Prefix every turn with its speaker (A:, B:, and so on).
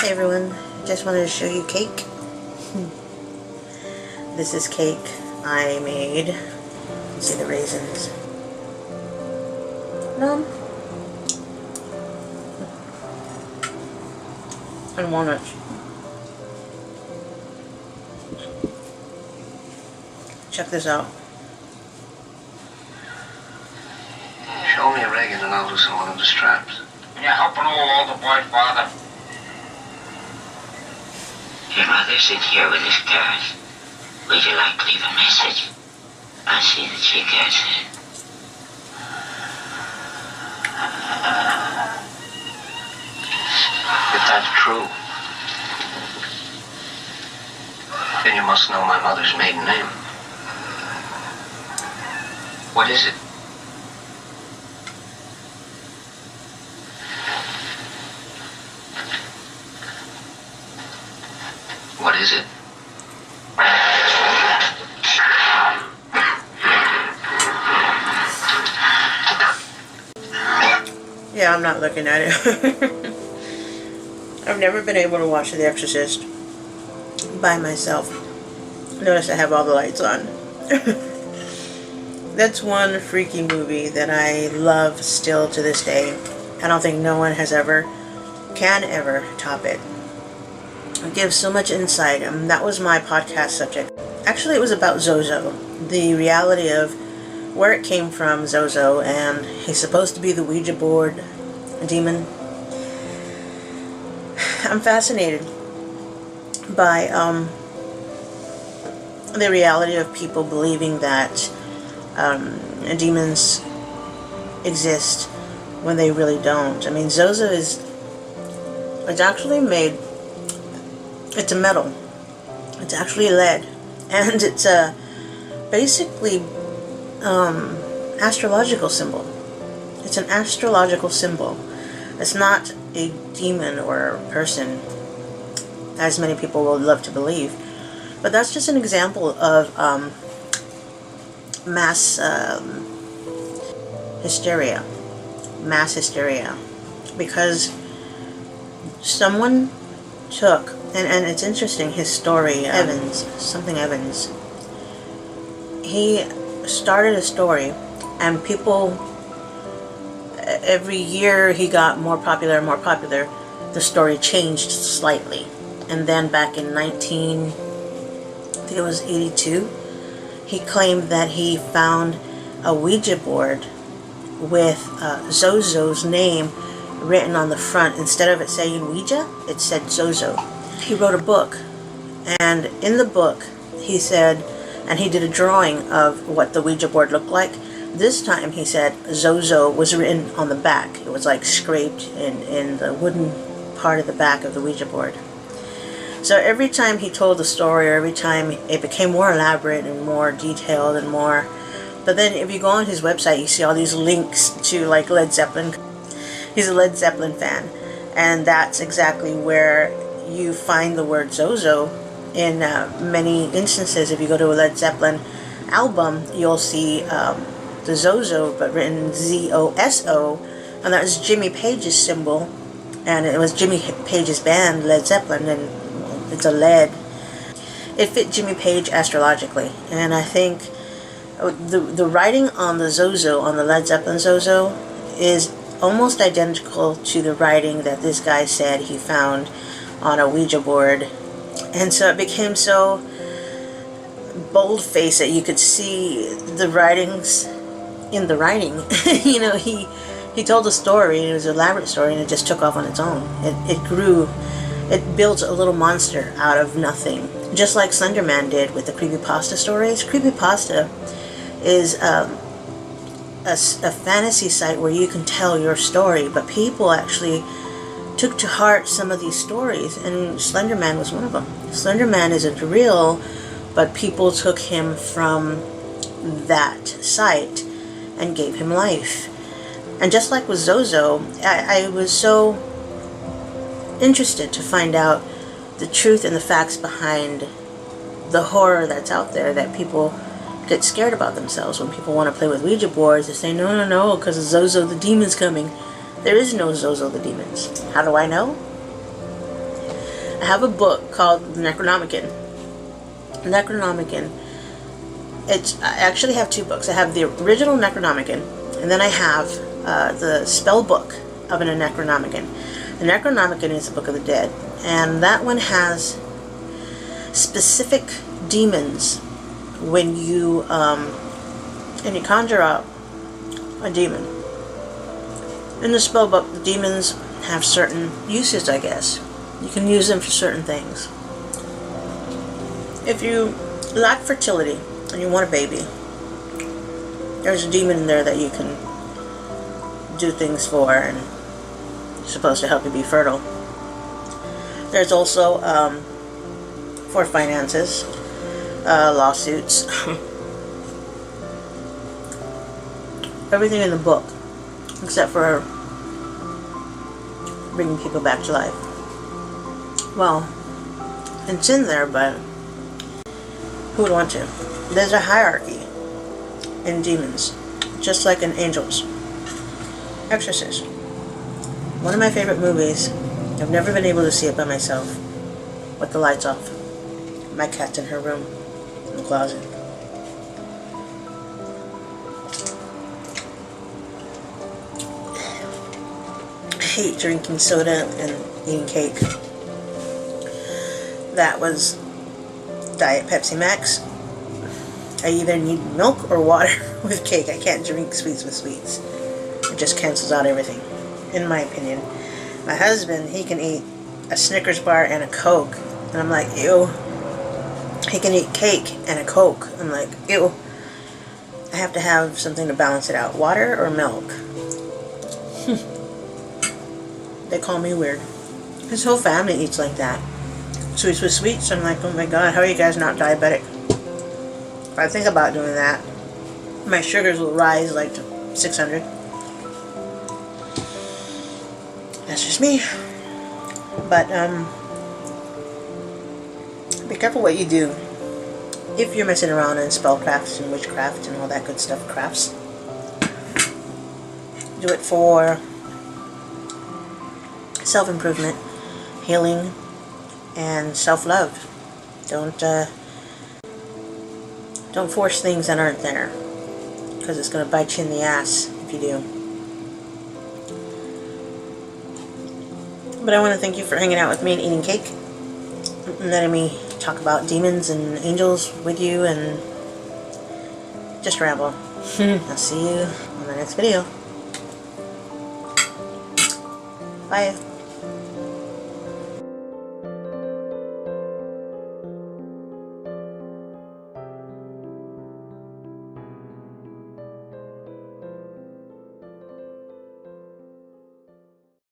A: Hey everyone, just wanted to show you cake. This is cake I made. You can see the raisins. And walnuts. Check this out.
B: Show me a Reagan and I'll loosen one of the straps.
C: Can you help an old older boy, Father?
D: Your mother's in here with his card. Would you like to leave a message? I'll see that she gets it.
B: If that's true, then you must know my mother's maiden name. What is it? What is it?
A: Yeah, I'm not looking at it. I've never been able to watch The Exorcist by myself. Notice I have all the lights on. That's one freaky movie that I love still to this day. I don't think no one can ever top it. It gives so much insight, and that was my podcast subject. Actually, it was about ZoZo, the reality of where it came from, ZoZo, and he's supposed to be the Ouija board demon. I'm fascinated by the reality of people believing that demons exist when they really don't. I mean, ZoZo it's actually made. It's a metal. It's actually lead, and it's a basically astrological symbol. It's an astrological symbol. It's not a demon or a person, as many people would love to believe. But that's just an example of mass hysteria. Mass hysteria. Because someone took, and it's interesting, his story, Evans, he started a story, and people, every year he got more popular and more popular, the story changed slightly. And then back in 1982, he claimed that he found a Ouija board with ZoZo's name written on the front. Instead of it saying Ouija, it said ZoZo. He wrote a book, and in the book he said, and he did a drawing of what the Ouija board looked like. This time he said ZoZo was written on the back. It was like scraped in the wooden part of the back of the Ouija board. So every time he told the story, or every time it became more elaborate and more detailed and more. But then if you go on his website, you see all these links to like Led Zeppelin. He's a Led Zeppelin fan, and that's exactly where you find the word ZoZo in many instances. If you go to a Led Zeppelin album, you'll see the ZoZo, but written ZOSO, and that was Jimmy Page's symbol, and it was Jimmy Page's band, Led Zeppelin, and it's a lead. It fit Jimmy Page astrologically, and I think the writing on the ZoZo, on the Led Zeppelin ZoZo, is almost identical to the writing that this guy said he found on a Ouija board. And so it became so bold-faced that you could see the writings in the writing. You know, he told a story, and it was an elaborate story, and it just took off on its own. It grew. It built a little monster out of nothing, just like Slender Man did with the creepypasta stories. Creepypasta is a fantasy site where you can tell your story, but people actually took to heart some of these stories, and Slender Man was one of them. Slender Man isn't real, but people took him from that site and gave him life. And just like with ZoZo, I was so interested to find out the truth and the facts behind the horror that's out there, that people get scared about themselves when people want to play with Ouija boards. They say, no, because ZoZo the demon's coming. There is no ZoZo the demons. How do I know? I have a book called the Necronomicon. I actually have two books. I have the original Necronomicon, and then I have the spell book of a Necronomicon. The Necronomicon is the Book of the Dead, and that one has specific demons when you conjure up a demon. In the spell book, the demons have certain uses, I guess. You can use them for certain things. If you lack fertility and you want a baby, there's a demon in there that you can do things for, and it's supposed to help you be fertile. There's also for finances, lawsuits, everything in the book except for bringing people back to life. Well, it's in there, but who would want to? There's a hierarchy in demons, just like in angels. Exorcist. One of my favorite movies. I've never been able to see it by myself with the lights off. My cat's in her room, in the closet. I hate drinking soda and eating cake. That was Diet Pepsi Max. I either need milk or water with cake. I can't drink sweets with sweets. It just cancels out everything, in my opinion. My husband, he can eat a Snickers bar and a Coke, and I'm like, ew. He can eat cake and a Coke. I'm like, ew. I have to have something to balance it out. Water or milk? They call me weird. His whole family eats like that. Sweets with sweets. I'm like, oh my god, how are you guys not diabetic? If I think about doing that, my sugars will rise like to 600. That's just me. But, be careful what you do. If you're messing around in spellcraft and witchcraft and all that good stuff, crafts, do it for self-improvement, healing, and self-love. Don't force things that aren't there, because it's going to bite you in the ass if you do. But I want to thank you for hanging out with me and eating cake, and letting me talk about demons and angels with you, and just ramble. I'll see you on the next video. Bye.